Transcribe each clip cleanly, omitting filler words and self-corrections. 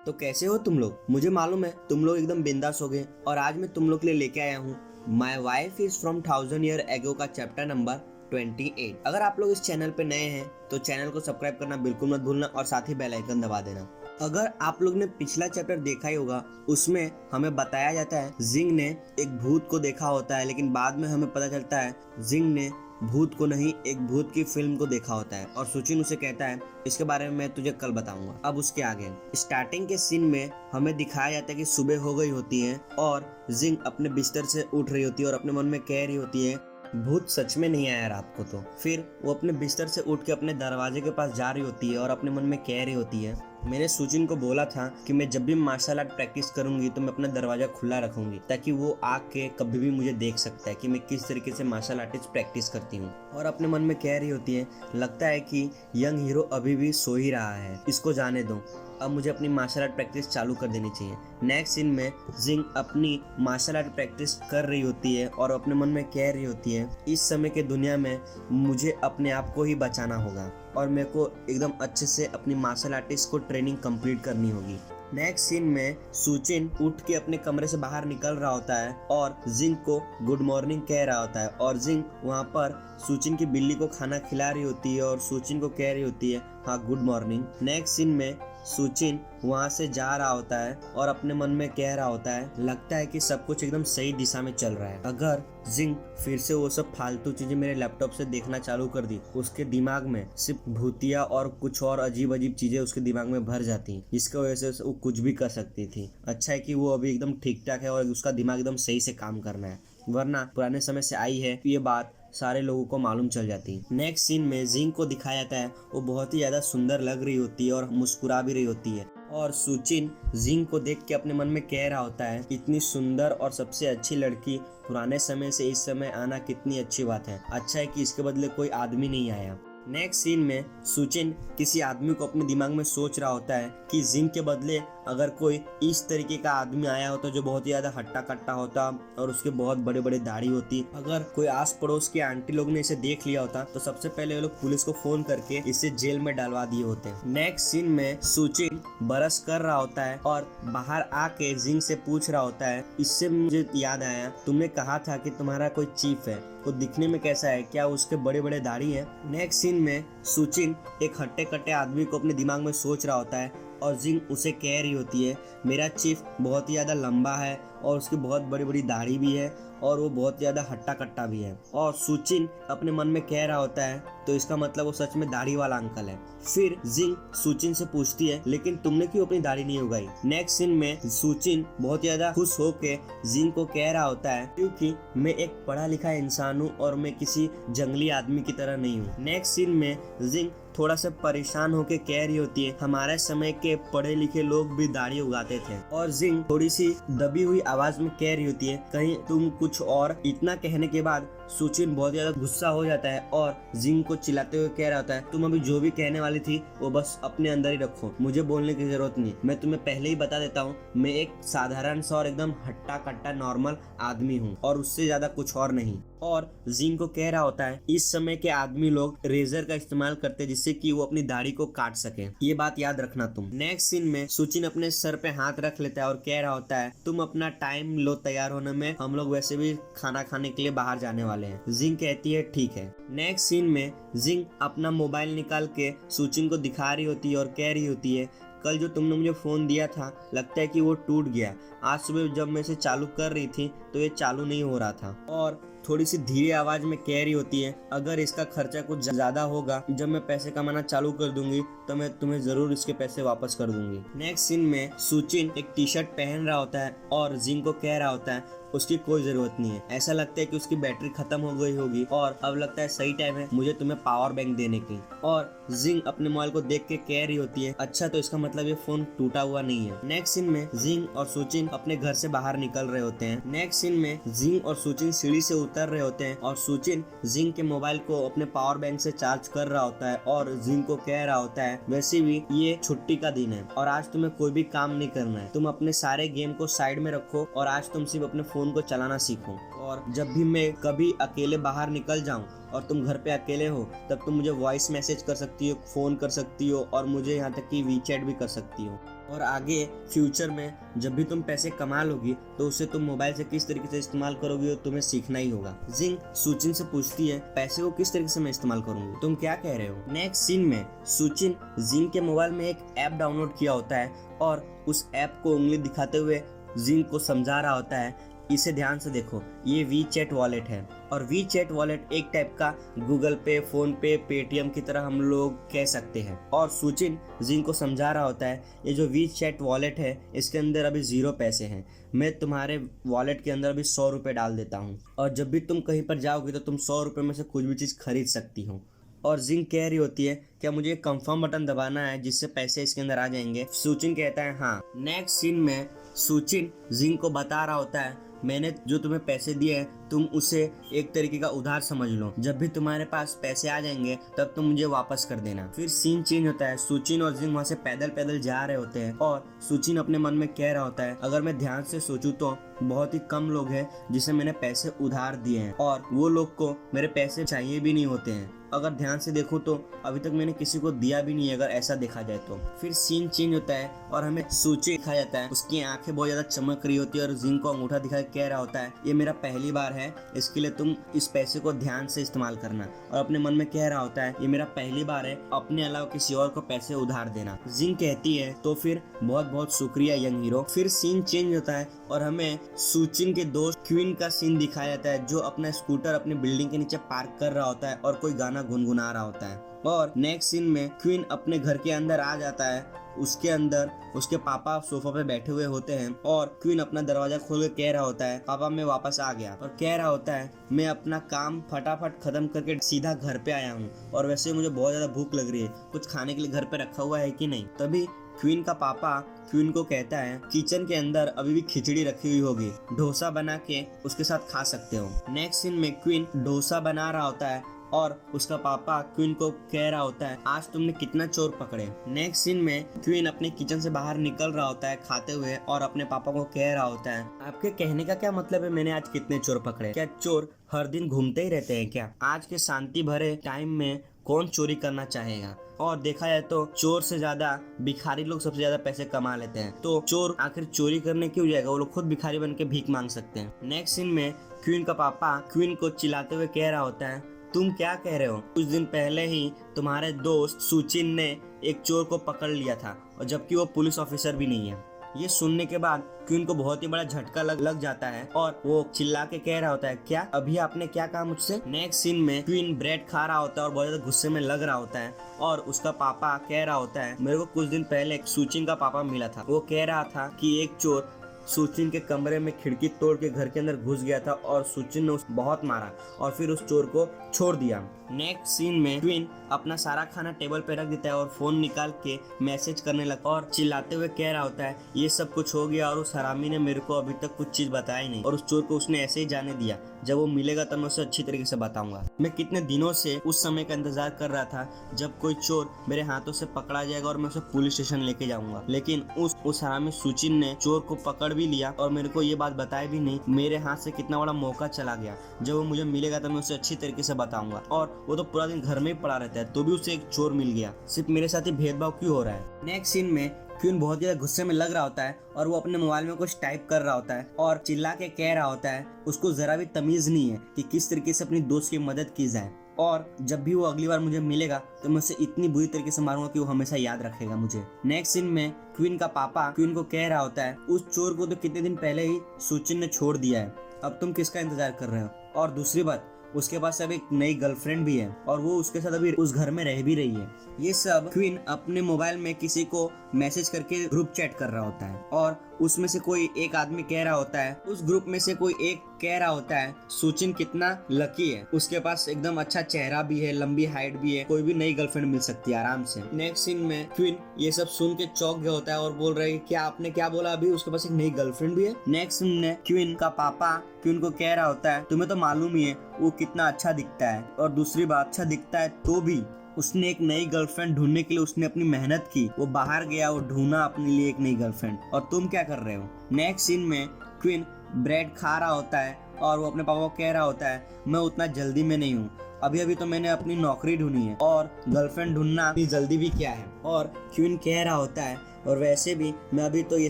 तो कैसे हो तुम लोग? मुझे मालूम है तुम लोग एकदम बिंदास हो गए और आज मैं तुम लोग के लिए लेके आया हूँ my wife is from 1000 year ago का चैप्टर नंबर 28। अगर आप लोग इस चैनल पे नए हैं तो चैनल को सब्सक्राइब करना बिल्कुल मत भूलना और साथ ही बेल आइकन दबा देना। अगर आप लोग ने पिछला चैप्टर देखा ही होगा, उसमें हमें बताया जाता है जिंग ने एक भूत को देखा होता है, लेकिन बाद में हमें पता चलता है जिंग ने भूत को नहीं, एक भूत की फिल्म को देखा होता है और सुचिन उसे कहता है इसके बारे में मैं तुझे कल बताऊंगा। अब उसके आगे स्टार्टिंग के सीन में हमें दिखाया जाता है कि सुबह हो गई होती है और जिंग अपने बिस्तर से उठ रही होती है और अपने मन में कह रही होती है भूत सच में नहीं आया रात को। तो फिर वो अपने बिस्तर से उठ के अपने दरवाजे के पास जा रही होती है और अपने मन में कह रही होती है मैंने सुचिन को बोला था कि मैं जब भी मार्शल आर्ट प्रैक्टिस करूंगी तो मैं अपना दरवाजा खुला रखूंगी ताकि वो आके कभी भी मुझे देख सकता है कि मैं किस तरीके से मार्शल आर्टिस्ट प्रैक्टिस करती हूँ। और अपने मन में कह रही होती है लगता है कि यंग हीरो अभी भी सो ही रहा है, इसको जाने दो, अब मुझे अपनी मार्शल आर्ट प्रैक्टिस चालू कर देनी चाहिए। नेक्स्ट सीन में जिंग अपनी मार्शल आर्ट प्रैक्टिस कर रही होती है और अपने मन में कह रही होती है इस समय के दुनिया में मुझे अपने आप को ही बचाना होगा और मेरे को एकदम अच्छे से अपनी मार्शल आर्टिस्ट को ट्रेनिंग कंप्लीट करनी होगी। नेक्स्ट सीन में सुचिन उठ के अपने कमरे से बाहर निकल रहा होता है और जिंग को गुड मॉर्निंग कह रहा होता है और जिंग वहाँ पर सुचिन की बिल्ली को खाना खिला रही होती है और सुचिन को कह रही होती है हाँ गुड मॉर्निंग। नेक्स्ट सीन में सुचिन वहाँ से जा रहा होता है और अपने मन में कह रहा होता है लगता है कि सब कुछ एकदम सही दिशा में चल रहा है। अगर जिंग फिर से वो सब फालतू चीजें मेरे लैपटॉप से देखना चालू कर दी, उसके दिमाग में सिर्फ भूतिया और कुछ और अजीब अजीब चीजें उसके दिमाग में भर जाती, जिसकी वजह से वो कुछ भी कर सकती थी। अच्छा है कि वो अभी एकदम ठीक ठाक है और उसका दिमाग एकदम सही से काम करना है, वरना पुराने समय से आई है ये बात सारे लोगों को मालूम चल जाती। नेक्स्ट सीन में जिंग को दिखाया जाता है वो बहुत ही ज्यादा सुंदर लग रही होती है और मुस्कुरा भी रही होती है और सुचिन जिंग को देख के अपने मन में कह रहा होता है इतनी सुंदर और सबसे अच्छी लड़की पुराने समय से इस समय आना कितनी अच्छी बात है, अच्छा है कि इसके बदले कोई आदमी नहीं आया। नेक्स्ट सीन में सुचिन किसी आदमी को अपने दिमाग में सोच रहा होता है कि जिंग के बदले अगर कोई इस तरीके का आदमी आया होता जो बहुत ही ज्यादा हट्टा कट्टा होता और उसके बहुत बड़े बड़े दाढ़ी होती, अगर कोई आस पड़ोस के आंटी लोग ने इसे देख लिया होता तो सबसे पहले वो लोग पुलिस को फोन करके इसे जेल में डालवा दिए होते। नेक्स्ट सीन में सुचिन ब्रश कर रहा होता है और बाहर आके जिंग से पूछ रहा होता है इससे मुझे याद आया तुमने कहा था कि तुम्हारा कोई चीफ है, वो दिखने में कैसा है, क्या उसके बड़े बड़े दाढ़ी है। नेक्स्ट सीन में सुचिन एक हट्टे कट्टे आदमी को अपने दिमाग में सोच रहा होता है और जिंग उसे कह रही होती है मेरा चीफ बहुत ही ज़्यादा लंबा है और उसकी बहुत बड़ी बड़ी दाढ़ी भी है और वो बहुत ज़्यादा हट्टा कट्टा भी है। और सुचिन अपने मन में कह रहा होता है तो इसका मतलब वो सच में दाढ़ी वाला अंकल है। फिर जिंग सुचिन से पूछती है लेकिन तुमने क्यों अपनी दाढ़ी नहीं उगाई। नेक्स्ट सीन में सुचिन बहुत ज्यादा खुश होके जिंग को कह रहा होता है क्योंकि मैं एक पढ़ा लिखा इंसान हूँ और मैं किसी जंगली आदमी की तरह नहीं हूँ। नेक्स्ट सीन में जिंग थोड़ा सा परेशान होके कह रही होती है हमारे समय के पढ़े लिखे लोग भी दाढ़ी उगाते थे और जिंग थोड़ी सी दबी हुई आवाज में कह रही होती है कहीं तुम कुछ और। इतना कहने के बाद सुचिन बहुत ज्यादा गुस्सा हो जाता है और जिंग को चिल्लाते हुए कह रहा होता है तुम अभी जो भी कहने वाली थी वो बस अपने अंदर ही रखो, मुझे बोलने की जरूरत नहीं, मैं तुम्हें पहले ही बता देता हूँ मैं एक साधारण सा और एकदम हट्टा कट्टा नॉर्मल आदमी हूँ और उससे ज्यादा कुछ और नहीं। और जिंग को कह रहा होता है इस समय के आदमी लोग रेजर का इस्तेमाल करते हैं जिससे कि वो अपनी दाढ़ी को काट सके, ये बात याद रखना तुम। नेक्स्ट सीन में सुचिन अपने सर पे हाथ रख लेता है और कह रहा होता है तुम अपना टाइम लो तैयार होने में, हम लोग वैसे भी खाना खाने के लिए बाहर जाने वाले हैं। जिंग कहती है ठीक है। नेक्स्ट सीन में जिंग अपना मोबाइल निकाल के सुचिन को दिखा रही होती है और कह रही होती है कल जो तुमने मुझे फोन दिया था लगता है कि वो टूट गया, आज सुबह जब मैं इसे चालू कर रही थी तो ये चालू नहीं हो रहा था। और थोड़ी सी धीरे आवाज में कह रही होती है अगर इसका खर्चा कुछ ज्यादा होगा जब मैं पैसे कमाना चालू कर दूंगी तो मैं तुम्हें जरूर इसके पैसे वापस कर दूंगी। नेक्स्ट सीन में सुचिन एक टी शर्ट पहन रहा होता है और जिंग को कह रहा होता है उसकी कोई जरूरत नहीं है, ऐसा लगता है कि उसकी बैटरी खत्म हो गई होगी और अब लगता है सही टाइम है मुझे तुम्हें पावर बैंक देने की। और जिंग अपने मोबाइल को देख के कह रही होती है अच्छा तो इसका मतलब ये फोन टूटा हुआ नहीं है। नेक्स्ट सीन में जिंग और सुचिन अपने घर से बाहर निकल रहे होते हैं। नेक्स्ट सीन में जिंग और सुचिन सीढ़ी से उतर रहे होते हैं और सुचिन जिंग के मोबाइल को अपने पावर बैंक से चार्ज कर रहा होता है और जिंग को कह रहा होता है वैसे भी ये छुट्टी का दिन है और आज तुम्हें कोई भी काम नहीं करना है, तुम अपने सारे गेम को साइड में रखो और आज तुम सिर्फ अपने फ़ोन को चलाना सीखो। और जब भी मैं कभी अकेले बाहर निकल जाऊं और तुम घर पे अकेले हो, तब तुम मुझे वॉइस मैसेज कर सकती हो, फ़ोन कर सकती हो और मुझे यहाँ तक कि वीचैट भी कर सकती हो। और आगे फ्यूचर में जब भी तुम पैसे कमा लोगी तो उसे तुम मोबाइल से किस तरीके से इस्तेमाल करोगी तुम्हें सीखना ही होगा। जिंग सुचिन से पूछती है पैसे को किस तरीके से मैं इस्तेमाल करूंगी, तुम क्या कह रहे हो। नेक्स्ट सीन में सुचिन जिंग के मोबाइल में एक ऐप डाउनलोड किया होता है और उस ऐप को उंगली दिखाते हुए जिंग को समझा रहा होता है, इसे ध्यान से देखो, ये वीचैट वॉलेट है। और वीचैट वॉलेट एक टाइप का गूगल पे, फोन पे, पेटीएम की तरह हम लोग कह सकते हैं। और सुचिन जिन को समझा रहा होता है, ये जो वीचैट वॉलेट है इसके अंदर अभी 0 पैसे हैं, मैं तुम्हारे वॉलेट के अंदर अभी 100 रुपये डाल देता हूँ और जब भी तुम कहीं पर जाओगी तो तुम 100 रुपये में से कुछ भी चीज़ खरीद सकती हो। और जिंग कह रही होती है क्या मुझे कंफर्म बटन दबाना है जिससे पैसे इसके अंदर आ जाएंगे। सुचिन कहता है हाँ। नेक्स्ट सीन में सुचिन जिंग को बता रहा होता है मैंने जो तुम्हें पैसे दिए हैं तुम उसे एक तरीके का उधार समझ लो, जब भी तुम्हारे पास पैसे आ जाएंगे तब तुम मुझे वापस कर देना। फिर सीन चेंज होता है, सुचिन और जिंग वहाँ से पैदल पैदल जा रहे होते हैं और सुचिन अपने मन में कह रहा होता है अगर मैं ध्यान से सोचूं तो बहुत ही कम लोग हैं जिसे मैंने पैसे उधार दिए हैं और वो लोग को मेरे पैसे चाहिए भी नहीं होते हैं। अगर ध्यान से देखूं तो अभी तक मैंने किसी को दिया भी नहीं है, अगर ऐसा देखा जाए तो। फिर सीन चेंज होता है और हमें सुची दिखाया जाता है, उसकी आंखें बहुत ज्यादा चमक रही होती है और जिंग को अंगूठा दिखा के कह रहा होता है ये मेरा पहली बार है, इसके लिए तुम इस पैसे को ध्यान से इस्तेमाल करना। और अपने मन में कह रहा होता है ये मेरा पहली बार है, अपने अलावा किसी और को पैसे उधार देना। जिंग कहती है तो फिर बहुत बहुत शुक्रिया यंग हीरो। फिर सीन चेंज होता है और हमें सुचिन के दोस्त क्वीन का सीन दिखाया जाता है जो अपना स्कूटर अपनी बिल्डिंग के नीचे पार्क कर रहा होता है और कोई गाना गुनगुना रहा होता है। और नेक्स्ट सीन में क्वीन अपने घर के अंदर आ जाता है, उसके अंदर उसके पापा सोफा पे बैठे हुए होते हैं और क्वीन अपना दरवाजा खोल के कह रहा होता है पापा मैं वापस आ गया, और कह रहा होता है मैं अपना काम फटाफट खत्म करके सीधा घर पे आया हूँ और वैसे मुझे बहुत ज्यादा भूख लग रही है, कुछ खाने के लिए घर पे रखा हुआ है कि नहीं। तभी क्वीन का पापा क्वीन को कहता है किचन के अंदर अभी भी खिचड़ी रखी हुई होगी, डोसा बना के उसके साथ खा सकते हो। नेक्स्ट सीन में क्वीन डोसा बना रहा होता है और उसका पापा क्वीन को कह रहा होता है आज तुमने कितना चोर पकड़े। नेक्स्ट सीन में क्वीन अपने किचन से बाहर निकल रहा होता है खाते हुए और अपने पापा को कह रहा होता है आपके कहने का क्या मतलब है मैंने आज कितने चोर पकड़े, क्या चोर हर दिन घूमते ही रहते हैं क्या? आज के शांति भरे टाइम में कौन चोरी करना चाहेगा? और देखा जाए तो चोर से ज्यादा भिखारी लोग सबसे ज्यादा पैसे कमा लेते हैं, तो चोर आखिर चोरी करने क्यों जाएगा, वो लोग खुद भिखारी बन के भीख मांग सकते हैं। नेक्स्ट सीन में क्वीन का पापा क्वीन को चिल्लाते हुए कह रहा होता है तुम क्या कह रहे हो, कुछ दिन पहले ही तुम्हारे दोस्त सुचिन ने एक चोर को पकड़ लिया था और जबकि वो पुलिस ऑफिसर भी नहीं है। ये सुनने के बाद क्वीन को बहुत ही बड़ा झटका लग जाता है और वो चिल्ला के कह रहा होता है क्या अभी आपने क्या कहा मुझसे। नेक्स्ट सीन में क्वीन ब्रेड खा रहा होता है और बहुत ज्यादा गुस्से में लग रहा होता है और उसका पापा कह रहा होता है मेरे को कुछ दिन पहले सुचिन का पापा मिला था, वो कह रहा था कि एक चोर सुचिन के कमरे में खिड़की तोड़ के घर के अंदर घुस गया था और सुचिन ने उसे बहुत मारा और फिर उस चोर को छोड़ दिया। नेक्स्ट सीन में क्वीन अपना सारा खाना टेबल पे रख देता है और फोन निकाल के मैसेज करने लगा और चिल्लाते हुए कह रहा होता है ये सब कुछ हो गया और उस हरामी ने मेरे को अभी तक कुछ चीज बताई नहीं और उस चोर को उसने ऐसे ही जाने दिया, जब वो मिलेगा तब मैं उसे अच्छी तरीके से बताऊंगा। मैं कितने दिनों से उस समय का इंतजार कर रहा था जब कोई चोर मेरे हाथों से पकड़ा जाएगा और मैं उसे पुलिस स्टेशन लेके जाऊंगा, लेकिन उस हरामी सुचिन ने चोर को पकड़ भी लिया और मेरे को ये बात बताई भी नहीं। मेरे हाथ से कितना बड़ा मौका चला गया, जब वो मुझे मिलेगा तब मैं उसे अच्छी तरीके से बताऊंगा। और वो तो पूरा दिन घर में ही पड़ा रहता है तो भी उसे एक चोर मिल गया, सिर्फ मेरे साथ ही भेदभाव क्यों हो रहा है। नेक्स्ट सीन में क्वीन बहुत ज्यादा गुस्से में लग रहा होता है और वो अपने मोबाइल में कुछ टाइप कर रहा होता है और चिल्ला के कह रहा होता है उसको जरा भी तमीज नहीं है कि किस तरीके से अपनी दोस्त की मदद की जाए और जब भी वो अगली बार मुझे मिलेगा तो मैं उसे इतनी बुरी तरीके से मारूंगा कि वो हमेशा याद रखेगा मुझे। नेक्स्ट सीन में क्वीन का पापा क्वीन को कह रहा होता है उस चोर को तो कितने दिन पहले ही सुचिन ने छोड़ दिया है, अब तुम किसका इंतजार कर रहे हो। और दूसरी बात उसके पास अब एक नई गर्लफ्रेंड भी है और वो उसके साथ अभी उस घर में रह भी रही है। ये सब क्वीन अपने मोबाइल में किसी को मैसेज करके ग्रुप चैट कर रहा होता है और उसमें से कोई एक आदमी कह रहा होता है, उस ग्रुप में से कोई एक कह रहा होता है सुचिन कितना लकी है, उसके पास एकदम अच्छा चेहरा भी है, लंबी हाइट भी है, कोई भी नई गर्लफ्रेंड मिल सकती है आराम से। नेक्स्ट सीन में क्वीन ये सब सुन के चौंक गया होता है और बोल रही है क्या आपने क्या बोला, अभी उसके पास एक नई गर्लफ्रेंड भी है। नेक्स्ट सीन में क्वीन का पापा क्वीन को कह रहा होता है तुम्हें तो मालूम ही है वो कितना अच्छा दिखता है, और दूसरी बात अच्छा दिखता है तो भी उसने एक नई गर्लफ्रेंड ढूंढने के लिए उसने अपनी मेहनत की, वो बाहर गया, वो ढूंढा अपने लिए एक नई गर्लफ्रेंड, और तुम क्या कर रहे हो। नेक्स्ट सीन में क्वीन ब्रेड खा रहा होता है और वो अपने पापा को कह रहा होता है मैं उतना जल्दी में नहीं हूँ, अभी अभी तो मैंने अपनी नौकरी ढूंढी है और गर्लफ्रेंड ढूंढना इतनी जल्दी भी क्या है। और क्वीन कह रहा होता है और वैसे भी मैं अभी तो ये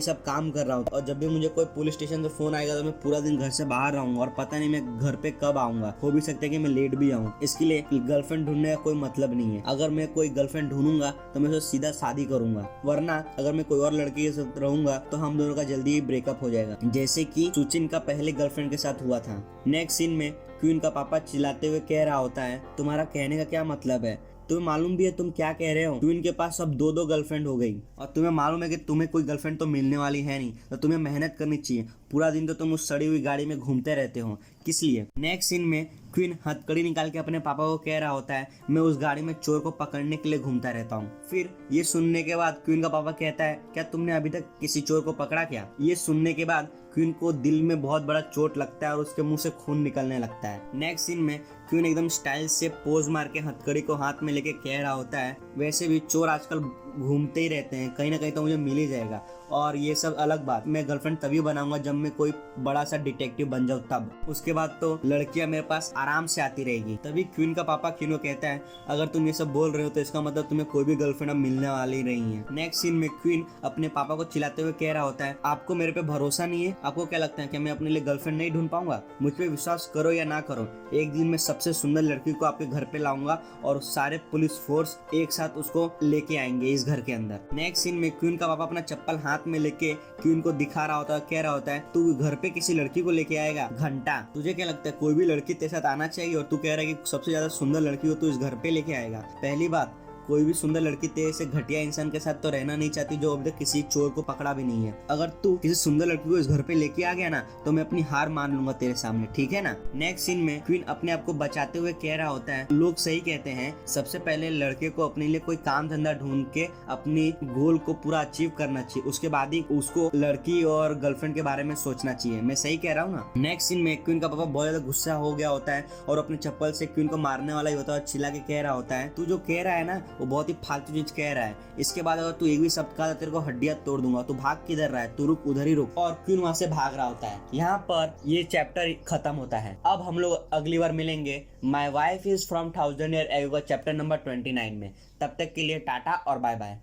सब काम कर रहा हूँ और जब भी मुझे कोई पुलिस स्टेशन से फोन आएगा तो मैं पूरा दिन घर से बाहर रहूंगा और पता नहीं मैं घर पे कब आऊंगा, हो भी सकता है कि मैं लेट भी आऊँ। इसके लिए गर्लफ्रेंड ढूंढने का कोई मतलब नहीं है। अगर मैं कोई गर्लफ्रेंड ढूंढूंगा तो मैं उससे सीधा शादी करूंगा, वरना अगर मैं कोई और लड़की के साथ रहूंगा तो हम दोनों का जल्दी ही ब्रेकअप हो जाएगा, जैसे कि सुचिन का पहले गर्लफ्रेंड के साथ हुआ था। नेक्स्ट सीन में क्वीन का पापा चिल्लाते हुए कह रहा होता है तुम्हारा कहने का क्या मतलब है, तुम्हें मालूम भी है तुम क्या कह रहे हो। क्वीन के पास अब दो गर्लफ्रेंड हो गई और तुम्हें मालूम है कि तुम्हें कोई गर्लफ्रेंड तो मिलने वाली है नहीं, तो तुम्हें मेहनत करनी चाहिए। पूरा दिन तो तुम उस सड़ी हुई गाड़ी में घूमते रहते हो, किस लिए। नेक्स्ट सीन में क्वीन हथकड़ी निकाल के अपने पापा को कह रहा होता है मैं उस गाड़ी में चोर को पकड़ने के लिए घूमता रहता हूँ। फिर ये सुनने के बाद क्वीन का पापा कहता है क्या तुमने अभी तक किसी चोर को पकड़ा क्या। ये सुनने के बाद क्वीन को दिल में बहुत बड़ा चोट लगता है और उसके मुंह से खून निकलने लगता है। नेक्स्ट सीन में क्वीन एकदम स्टाइल से पोज मार के हथकड़ी को हाथ में लेके कह रहा होता है वैसे भी चोर आजकल घूमते ही रहते हैं, कहीं ना कहीं तो मुझे मिल ही जाएगा और ये सब अलग बात, मैं गर्लफ्रेंड तभी बनाऊंगा जब मैं कोई बड़ा सा डिटेक्टिव बन जाऊँ तब, उसके बाद तो लड़कियां मेरे पास आराम से आती रहेगी। तभी क्वीन का पापा क्वीन को कहता है अगर तुम ये सब बोल रहे हो तो इसका मतलब तुम्हें कोई भी गर्लफ्रेंड अब मिलने वाली नहीं है। नेक्स्ट सीन में क्वीन अपने पापा को चिल्लाते हुए कह रहा होता है आपको मेरे पे भरोसा नहीं है, आपको क्या लगता है कि मैं अपने लिए गर्लफ्रेंड नहीं ढूंढ पाऊंगा। मुझ पे विश्वास करो या ना करो, एक दिन मैं सबसे सुंदर लड़की को आपके घर पे लाऊंगा और सारे पुलिस फोर्स एक साथ उसको लेके आएंगे इस घर के अंदर। नेक्स्ट सीन में क्वीन का पापा अपना चप्पल हाथ में लेके क्वीन को दिखा रहा होता है, कह रहा होता है तू घर पे किसी लड़की को लेके आएगा घंटा, तुझे क्या लगता है कोई भी लड़की तेरे साथ आना चाहिए और तू कह रहा है कि सबसे ज्यादा सुंदर लड़की हो तू इस घर पे लेके आएगा। पहली बात कोई भी सुंदर लड़की तेरे से घटिया इंसान के साथ तो रहना नहीं चाहती जो अभी तक किसी चोर को पकड़ा भी नहीं है। अगर तू किसी सुंदर लड़की को इस घर पे लेके आ गया ना तो मैं अपनी हार मान लूंगा तेरे सामने, ठीक है ना। नेक्स्ट सीन में क्वीन अपने आप को बचाते हुए कह रहा होता है लोग सही कहते हैं सबसे पहले लड़के को अपने लिए कोई काम धंधा ढूंढ के अपनी गोल को पूरा अचीव करना चाहिए, उसके बाद ही उसको लड़की और गर्लफ्रेंड के बारे में सोचना चाहिए। मैं सही कह रहा हूँ ना। नेक्स्ट सीन में क्वीन का पापा बहुत ज्यादा गुस्सा हो गया होता है और अपने चप्पल से क्वीन को मारने वाला ही होता है और चिल्ला के कह रहा होता है तू जो कह रहा है ना वो बहुत ही फालतू चीज कह रहा है, इसके बाद अगर तू एक भी शब्द कहा तो तेरे को हड्डियां तोड़ दूंगा, तू भाग किधर रहा है, तू रुक उधर ही रुक। और क्वीन वहां से भाग रहा होता है। यहाँ पर ये चैप्टर खत्म होता है। अब हम लोग अगली बार मिलेंगे my wife is from 1000 year ago chapter number 29 में। तब तक के लिए टाटा और बाय बाय।